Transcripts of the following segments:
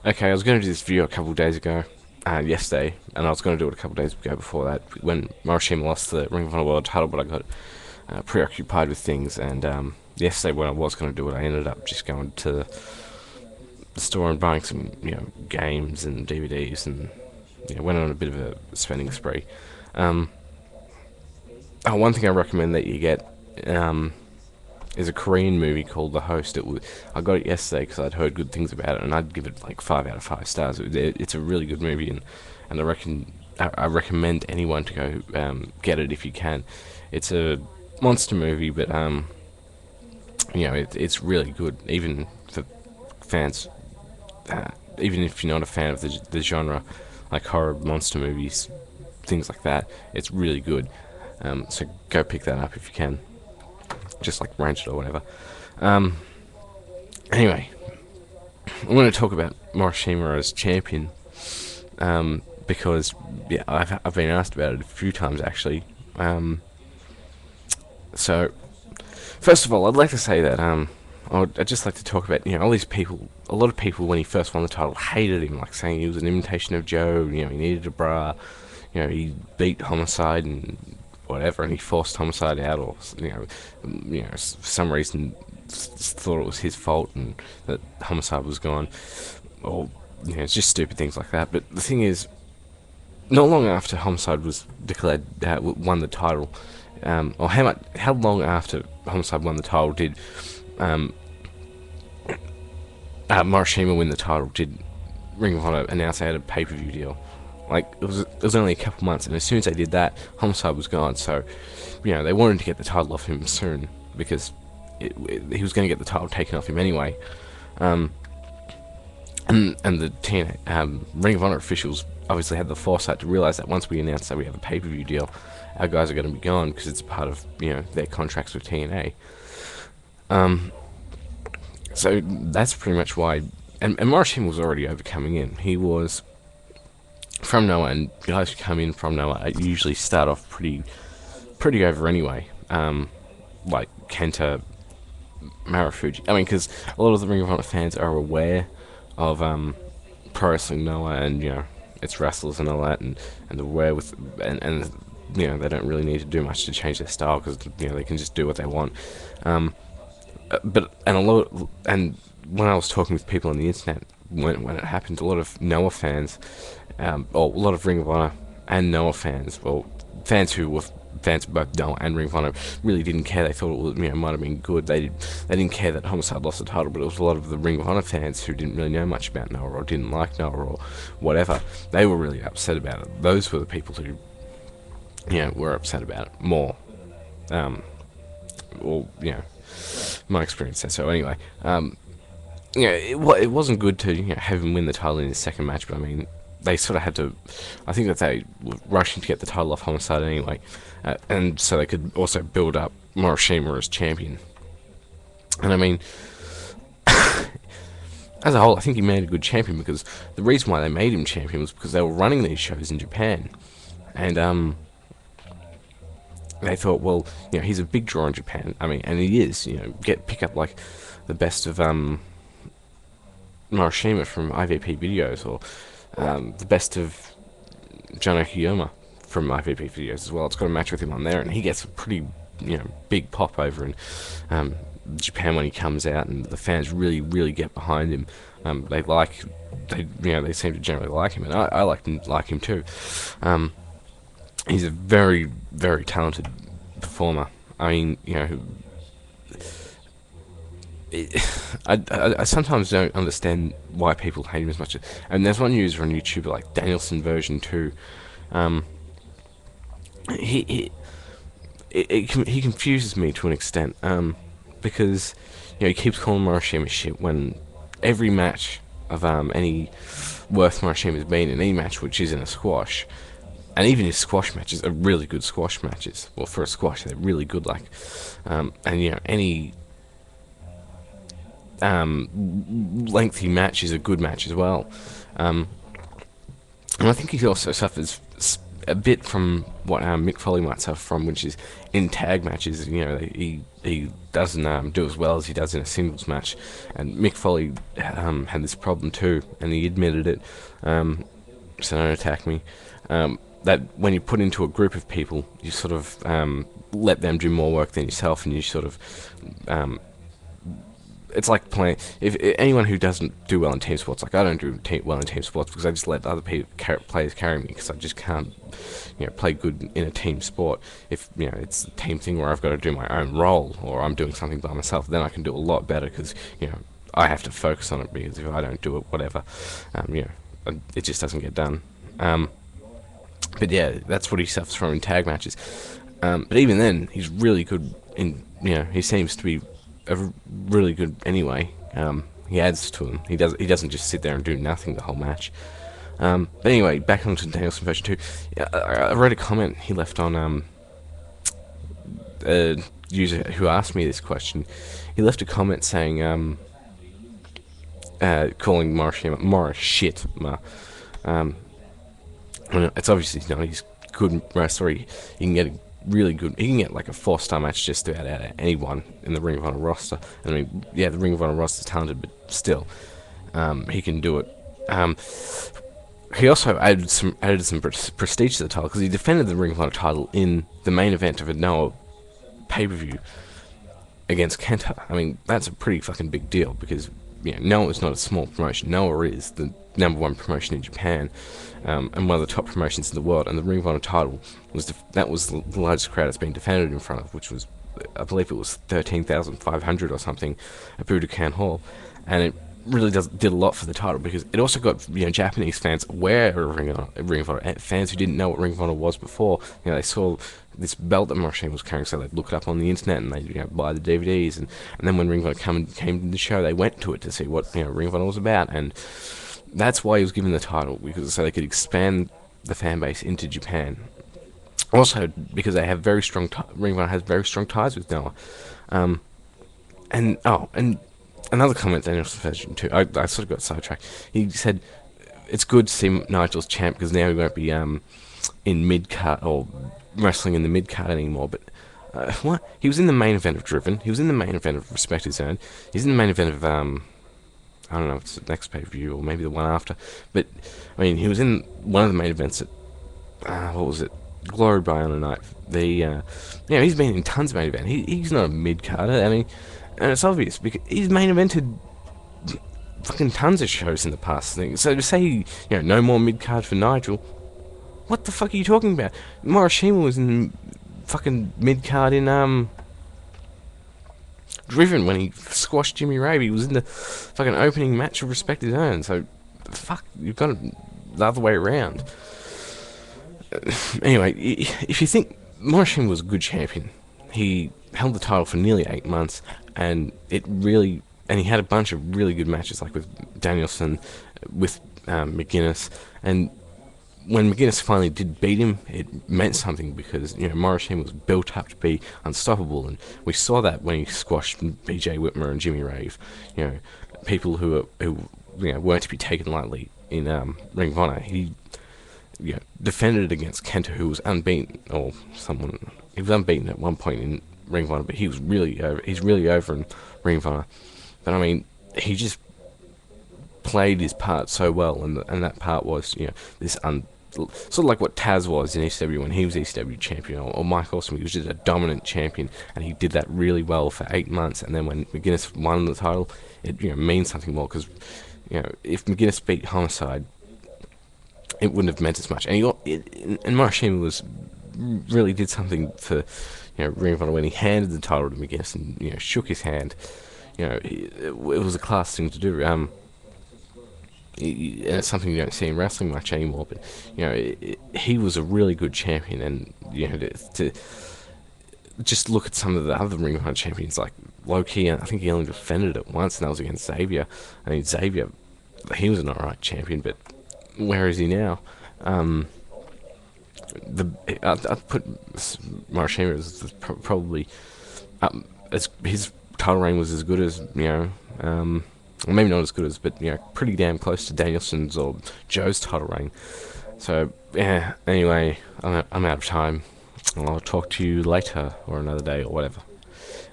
Okay, I was going to do this video a couple of days ago, yesterday, and I was going to do it a couple of days ago before that, when Morishima lost the Ring of Honor World title, but I got preoccupied with things, and yesterday when I was going to do it, I ended up just going to the store and buying some, games and DVDs, and went on a bit of a spending spree. Um, One thing I recommend that you get, is a Korean movie called The Host. I got it yesterday because I'd heard good things about it, and I'd give it like 5 out of 5 stars. It's a really good movie, and I recommend anyone to go get it if you can. It's a monster movie, but it's really good, even for fans. Even if you're not a fan of the genre, like horror, monster movies, things like that, it's really good. So go pick that up if you can, just like rent it or whatever. Um, anyway, I'm going to talk about Morishima as champion, because I've been asked about it a few times actually. So first of all, I'd like to say that I'd just like to talk about all these people. A lot of people when he first won the title hated him, like saying he was an imitation of Joe. He needed a bra. He beat Homicide and whatever, and he forced Homicide out, or for some reason thought it was his fault and that Homicide was gone, or it's just stupid things like that. But the thing is, not long after Homicide was declared won the title, or how long after Homicide won the title did Morishima win the title? Did Ring of Honor announce they had a pay-per-view deal? Like, it was only a couple months, and as soon as they did that, Homicide was gone. So, they wanted to get the title off him soon because he was going to get the title taken off him anyway. And the Ring of Honor officials obviously had the foresight to realize that once we announce that we have a pay-per-view deal, our guys are going to be gone because it's part of their contracts with TNA. So that's pretty much why. And Morishima was already overcoming in. He was from Noah, and guys who come in from Noah usually start off pretty over anyway. Like Kenta, Marufuji. I mean, because a lot of the Ring of Honor fans are aware of Pro Wrestling Noah and its wrestlers and all that, and aware with and they don't really need to do much to change their style because they can just do what they want. But when I was talking with people on the internet when it happened, a lot of Noah fans, or a lot of Ring of Honor and Noah fans, well, fans who were fans of both Noah and Ring of Honor, really didn't care. They thought it was, might have been good. They didn't care that Homicide lost the title, but it was a lot of the Ring of Honor fans who didn't really know much about Noah or didn't like Noah or whatever. They were really upset about it. Those were the people who were upset about it more. Or my experience says so. Anyway, it wasn't good to have him win the title in his second match, but I mean, they sort of had to. I think that they were rushing to get the title off Homicide anyway, and so they could also build up Morishima as champion. And I mean, as a whole, I think he made a good champion because the reason why they made him champion was because they were running these shows in Japan, and they thought, well, he's a big draw in Japan. I mean, and he is. Pick up like the best of Morishima from IVP videos, or the best of John Okiyama from IVP videos as well. It's got a match with him on there, and he gets a pretty big pop over in Japan when he comes out, and the fans really get behind him. They seem to generally like him, and I like him too. He's a very talented performer. I mean, I sometimes don't understand why people hate him as much. And there's one user on YouTube, like Danielson version 2. He confuses me to an extent, because he keeps calling Morishima shit when every match of any worth Morishima's been in, any match which isn't a squash. And even his squash matches are really good squash matches. Well, for a squash, they're really good. Like, and any lengthy match is a good match as well. And I think he also suffers a bit from what Mick Foley might suffer from, which is in tag matches. He doesn't do as well as he does in a singles match, and Mick Foley had this problem too, and he admitted it. So don't attack me. That when you put into a group of people, you sort of let them do more work than yourself, and you sort of it's like playing. If anyone who doesn't do well in team sports, like I don't do well in team sports because I just let other players carry me because I just can't, play good in a team sport. If it's a team thing where I've got to do my own role or I'm doing something by myself, then I can do a lot better because I have to focus on it. Because if I don't do it, whatever, it just doesn't get done. But yeah, that's what he suffers from in tag matches. But even then, he's really good in. He seems to be really good anyway. He adds to him. He doesn't just sit there and do nothing the whole match. But anyway, back onto Danielson version 2. I read a comment he left on a user who asked me this question. He left a comment saying calling Morishima. It's obviously he's good wrestler. He can get really good. He can get like a 4-star match just about out of anyone in the Ring of Honor roster. I mean, yeah, the Ring of Honor roster's talented, but still, he can do it. He also added some prestige to the title because he defended the Ring of Honor title in the main event of a Noah pay-per-view against Kenta. I mean, that's a pretty fucking big deal because Noah is not a small promotion. Noah is the #1 promotion in Japan, and one of the top promotions in the world. And the Ring of Honor title was the largest crowd it's been defended in front of, which was, I believe it was 13,500 or something at Budokan Hall, and it really did a lot for the title because it also got Japanese fans aware of Ring of Honor, fans who didn't know what Ring of Honor was before. They saw this belt that Morishima was carrying, so they'd look it up on the internet and they'd buy the DVDs, and then when Ring of Honor came to the show, they went to it to see what Ring of Honor was about, and that's why he was given the title, because so they could expand the fan base into Japan. Also, because they have very strong Ring of Honor has very strong ties with Noah, and another comment Danielson version too. I sort of got sidetracked. He said it's good to see Nigel's champ because now he won't be in mid card or wrestling in the mid card anymore. But what? He was in the main event of Driven. He was in the main event of Respect His Own. He's in the main event of I don't know if it's the next pay-per-view or maybe the one after. But I mean, he was in one of the main events at what was it? Glory by on a night. He's been in tons of main events. He's not a mid carder. I mean. And it's obvious because he's main evented fucking tons of shows in the past. So to say, no more mid card for Nigel, what the fuck are you talking about? Morishima was in fucking mid card in Driven when he squashed Jimmy Rave. He was in the fucking opening match of Respect His Own. So fuck, you've got it the other way around. Anyway, if you think Morishima was a good champion, he held the title for nearly 8 months. And he had a bunch of really good matches, like with Danielson, with McGuinness, and when McGuinness finally did beat him, it meant something because Morishima was built up to be unstoppable, and we saw that when he squashed B.J. Whitmer and Jimmy Rave, people who weren't to be taken lightly in Ring of Honor. He defended it against Kenta, who was unbeaten, or someone. He was unbeaten at one point in Ring of Honor, but he's really over in Ring of Honor. But I mean, he just played his part so well, and that part was this sort of like what Taz was in ECW when he was ECW champion, or Mike Awesome. He was just a dominant champion, and he did that really well for 8 months. And then when McGuinness won the title, it means something more because if McGuinness beat Homicide, it wouldn't have meant as much. And Morishima really did something for Ring of Honor when he handed the title to McGuinness and shook his hand. It was a class thing to do. And it's something you don't see in wrestling much anymore. But he was a really good champion, and to just look at some of the other Ring of Honor champions like Low-Ki, and I think he only defended it once, and that was against Xavier. I mean, Xavier, he was an alright champion, but where is he now? I'd put Morishima as probably as his title reign was as good as well, maybe not as good as, but pretty damn close to Danielson's or Joe's title reign. So yeah, anyway, I'm out of time. I'll talk to you later or another day or whatever.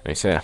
Anyway, so yeah.